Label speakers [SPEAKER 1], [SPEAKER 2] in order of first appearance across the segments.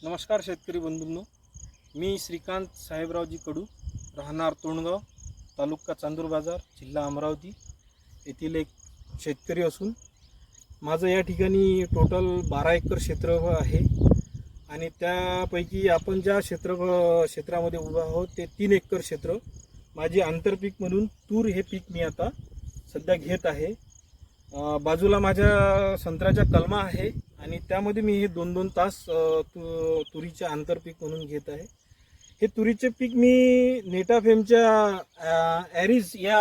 [SPEAKER 1] नमस्कार शेतकरी बंधूंनो, मी श्रीकांत साहेबरावजी कडू, राहणार तोंडगाव, तालुका चांदूर बाजार, जिल्हा अमरावती येथील एक शेतकरी असून माझं या ठिकाणी टोटल 12 एकर क्षेत्र आहे आणि त्यापैकी आपण ज्या क्षेत्रामध्ये उभा आहोत ते 3 एकर क्षेत्र माझी आंतरपीक म्हणून तूर हे पीक मी आता सध्या घेत आहे। बाजूला माझ्या संत्र्याच्या कलमा आहे आणि त्यामध्ये मी हे 2-2 तास तुरीचे आंतरपीक म्हणून घेत आहे। हे तुरीचे पीक मी नेटाफेमच्या ॲरिज या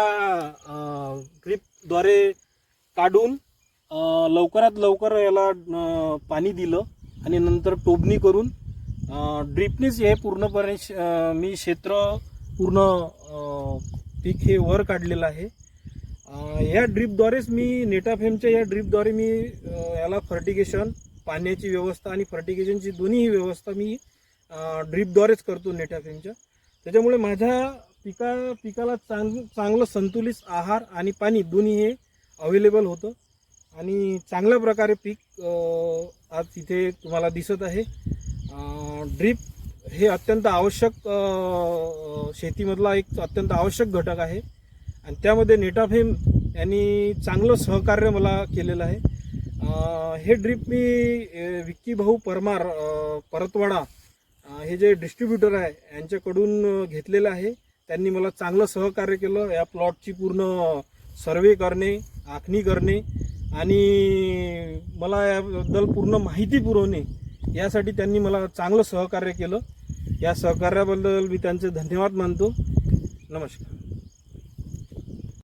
[SPEAKER 1] ड्रिपद्वारे काढून लवकरात लवकर याला पाणी दिलं आणि नंतर टोबणी करून ड्रिपनेच हे पूर्णपणे मी क्षेत्र पूर्ण पीक हे वर काढलेलं आहे। या ड्रिपद्वारेच मी नेटाफेमच्या या ड्रिपद्वारे मी याला फर्टिगेशन, पाण्याची व्यवस्था आणि फर्टिगेशनची दोन्ही व्यवस्था मी ड्रिपद्वारेच करतो नेटाफेमच्या। त्याच्यामुळे माझ्या पिकाला चांगलं संतुलित आहार आणि पाणी दोन्ही हे अवेलेबल होतं आणि चांगल्या प्रकारे पीक आज इथे तुम्हाला दिसत आहे। ड्रिप हे अत्यंत आवश्यक शेतीमधला एक अत्यंत आवश्यक घटक आहे आणि त्यामध्ये नेटाफेम यांनी चांगलं सहकार्य मला केलेलं आहे। हे ड्रिप मी विक्की भाऊ परमार परतवाडा हे जे डिस्ट्रीब्युटर आहे यांच्याकडून घेतलेलं आहे। त्यांनी मला चांगलं सहकार्य केलं, या प्लॉटची पूर्ण सर्वे करणे, आखणी करणे आणि मला याबद्दल पूर्ण माहिती पुरवणे यासाठी त्यांनी मला चांगलं सहकार्य केलं। या सहकार्याबद्दल मी त्यांचे धन्यवाद मानतो। नमस्कार।